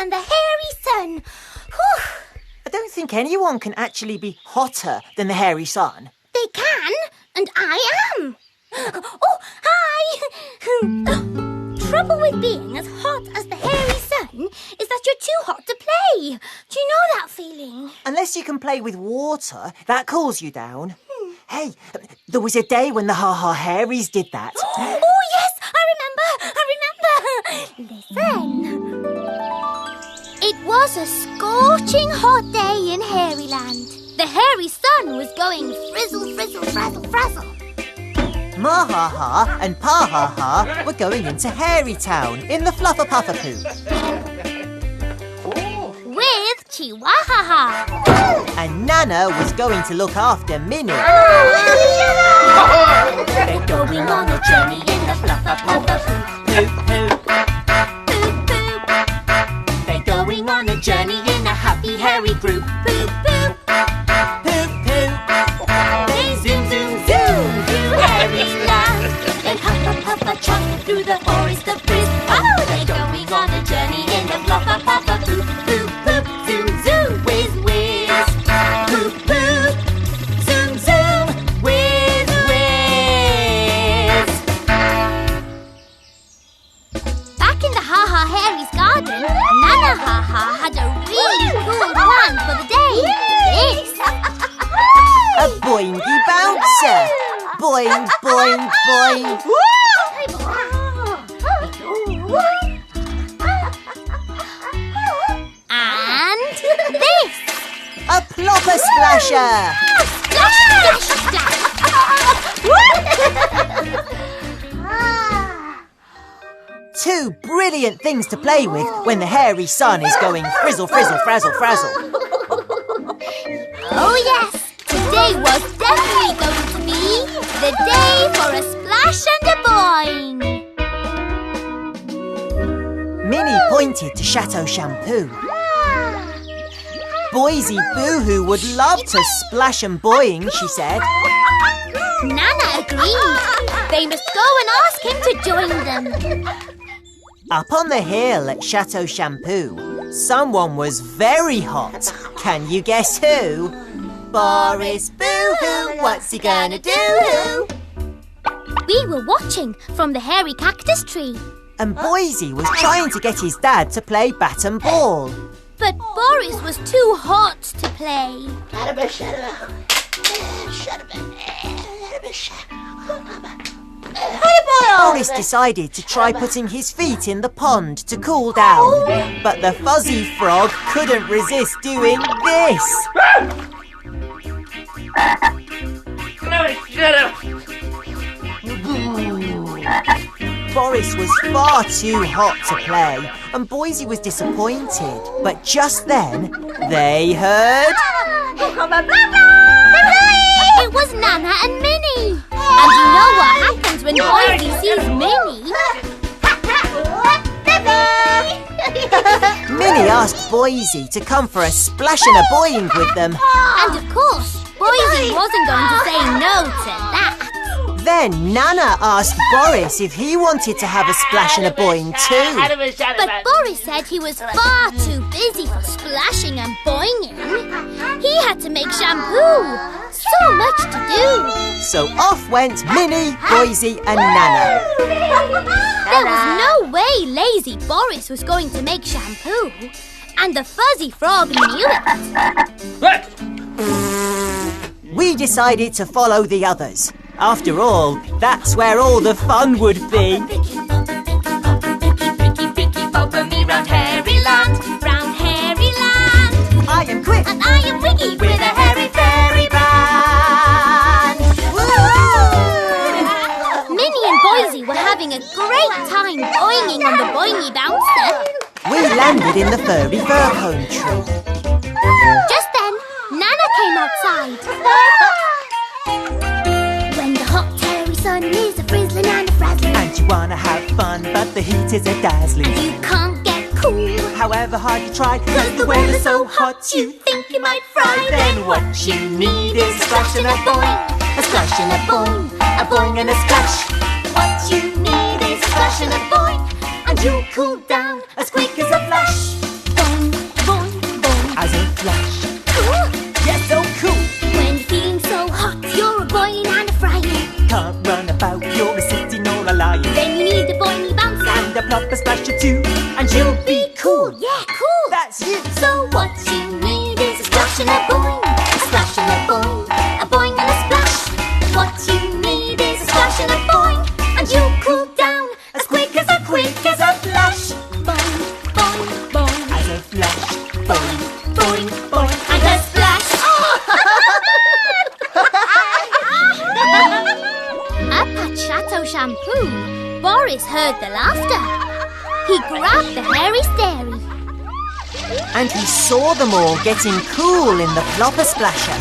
and the hairy sun. Whew. I don't think anyone can actually be hotter than the hairy sun. They can, and I am. Oh, hi! Trouble with being as hot as the hairy sun is that you're too hot to play. Do you know that feeling? Unless you can play with water, that cools you down. Hey, there was a day when the Ha Ha Hairies did that. Oh, yes, I remember. Listen. It was a scorching hot day in Hairyland. The hairy sun was going frizzle, frizzle, frazzle, frazzle. Ma Ha Ha and Pa Ha Ha were going into Hairy Town in the Fluffer-Puffer-Poo. With Chihuahua. And Nana was going to look after Minnie. They're going on a journey in the Fluffer-Puffer-Poo. Poop, poop. Poop, poop. They're going on a journey in a happy hairy group. Poop, poop. Poop, poop. They zoom, zoom, zoom through Hairyland. They huffa, puffa, trot through the forest of frizz. Oh, they're going on a journey in the Fluffer-Puffer-Poo. Poop, poop, zoom, zoom, whiz, whiz. Poop, poop, zoom, zoom, whiz, whiz. Back in the Ha Ha Hairies garden, Nana Ha Ha had a really cool plan for the day. This. A boingy bouncer. Boing, boing, boing. And this. A plopper splasher. Splash, splash, splash. Two brilliant things to play with when the hairy sun is going frizzle, frizzle, frazzle, frazzle. Oh yes, today was definitely going to be the day for a splash and a boing. Minnie pointed to Chateau Shampoo. Boise Boohoo would love to splash and boing, she said. Nana agreed. They must go and ask him to join them. Up on the hill at Chateau Shampoo, someone was very hot. Can you guess who? Boris Boohoo, what's he gonna do? We were watching from the hairy cactus tree. And Boise was trying to get his dad to play bat and ball. But Boris was too hot to play. Boris decided to try putting his feet in the pond to cool down. But the fuzzy frog couldn't resist doing this. Boris was far too hot to play, and Boise was disappointed. But just then, they heard... It was Nana and Minnie. And you know what happens when Boise sees Minnie? Minnie asked Boise to come for a splash and a boing with them. And of course, Boise wasn't going to say no to that. Then Nana asked Boris if he wanted to have a splash and a boing too. But Boris said he was far too busy for splashing and boinging. He had to make shampoo. So much to do. So off went Minnie, Boise and Nana. There was no way lazy Boris was going to make shampoo. And the fuzzy frog knew it. We decided to follow the others. After all, that's where all the fun would be. Follow me round Hairyland. Round Hairyland. I am quick. And I am Wiggy. With a hairy fairy band. Minnie and Boise were having a great time boinging on the boingy bouncer. We landed in the furry fir cone tree. Just then, Nana came outside. When the hot hairy sun is a frizzling and a frazzling, And you wanna have fun, but the heat is a dazzling. and you can't get cool, However hard you try, cause the weather's so hot you think you might fry. Then what you need is a splash and a boing, a splash and a boing and a splash. what you need is a splash and a boing, And you'll cool down as quick as a flash. as a flash. Cool. Yes, so cool. When you're feeling so hot, you're a boiling and a frying. Can't run about, you're a sitting or a lying. Then you need a boingy bouncer. And a plopper splasher too, and you'll be cool. Yeah, cool. That's you. So what you need is a splash and a boing, a splash and a boing and a splash. What you need is a splash and a boing, and you'll cool down as quick as a flash. Boing, boing, boing, As a flash. boing, boing, boing, and a splash. Up at Chateau Shampoo, Boris heard the laughter. He grabbed the hairy stairy. And he saw them all getting cool in the flopper splasher.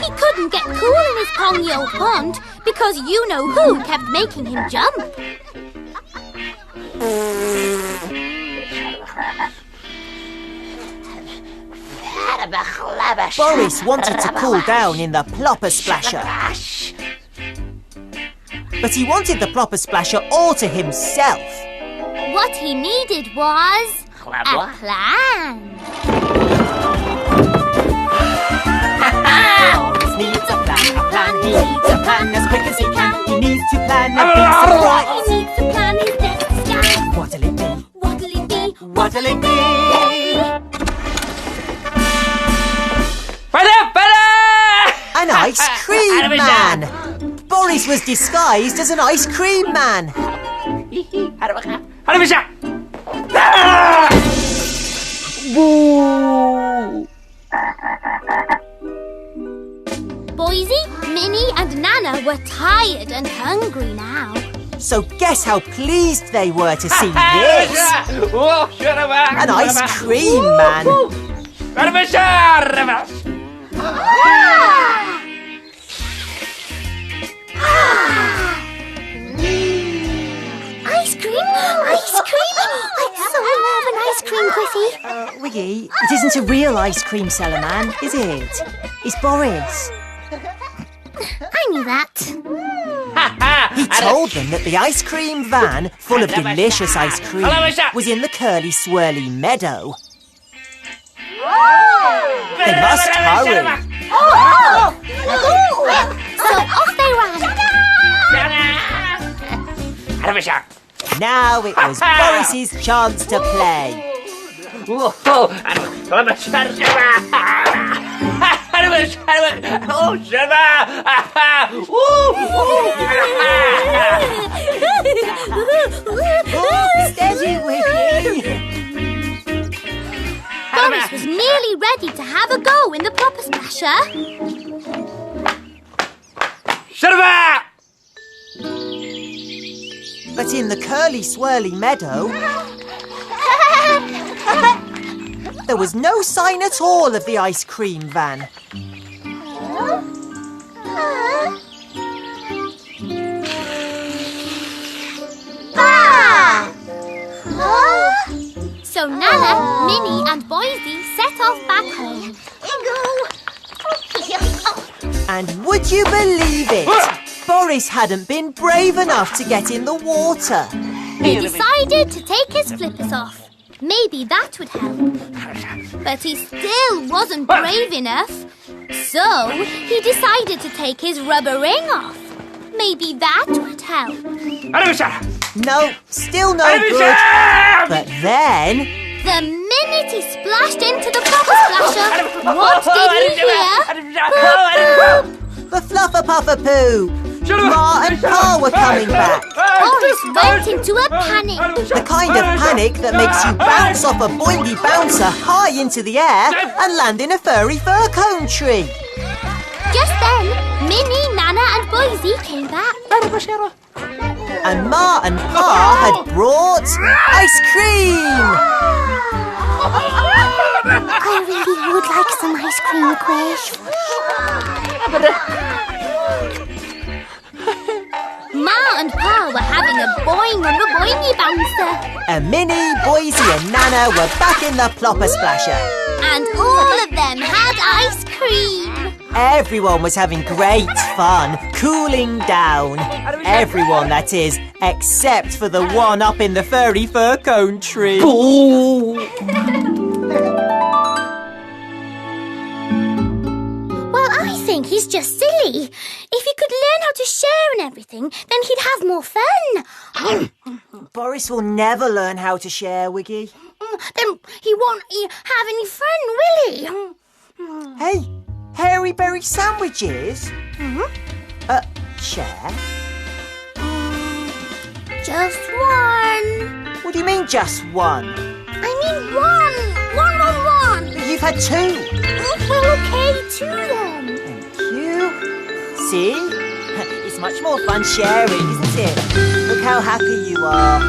He couldn't get cool in his pongy old pond because you know who kept making him jump. Boris wanted to cool down in the plopper splasher. But he wanted the plopper splasher all to himself. What he needed was a plan. Boris needs a plan. He needs a plan as quick as he can. He needs to plan everything so right. He needs to plan his next scan. What'll it be? What'll it be? What'll it be? An ice cream man! Boris was disguised as an ice cream man. Boise, Minnie and Nana were tired and hungry now. So guess how pleased they were to see this. An ice cream man. Ice cream! Ice cream! I so love an ice cream, Griffy. Wiggy, it isn't a real ice cream seller man, is it? It's Boris. I knew that. He told them that the ice cream van, full of delicious ice cream, was in the curly swirly meadow. They must hurry. So off they ran. Now it was Boris's chance to play. Steady, Wiggy. Boris was nearly ready to have a go in the plopper splasher. But in the curly swirly meadow, there was no sign at all of the ice cream van. So Nana, Minnie and Boise set off back home. And would you believe it? Boris hadn't been brave enough to get in the water. He decided to take his flippers off. Maybe that would help. But he still wasn't brave enough. So he decided to take his rubber ring off. Maybe that would help. No, still no good. But then... The minute he splashed into the plopper splasher, what did he hear? Boop, boop. the fluffer puffer poo! Ma and Pa were coming back. Boris went into a panic. The kind of panic that makes you bounce off a boingy bouncer high into the air and land in a furry fir cone tree. Just then, Minnie, Nana and Boise came back. And Ma and Pa had brought ice cream. I really would like some ice cream, Quish. Ma and Pa were having a boing on the boingy bouncer. And Minnie, Boise and Nana were back in the plopper splasher. And all of them had ice cream. Everyone was having great fun, cooling down. Everyone, that is, except for the one up in the furry fur cone tree. Well, I think he's just silly. If he could learn how to share and everything, then he'd have more fun. Boris will never learn how to share, Wiggy. Then he won't have any fun, will he? Hey, hairy berry sandwiches? Share? Just one. What do you mean, just one? I mean one. One. You've had two. Well, okay, two then. Thank you. See? It's much more fun sharing, isn't it? Look how happy you are.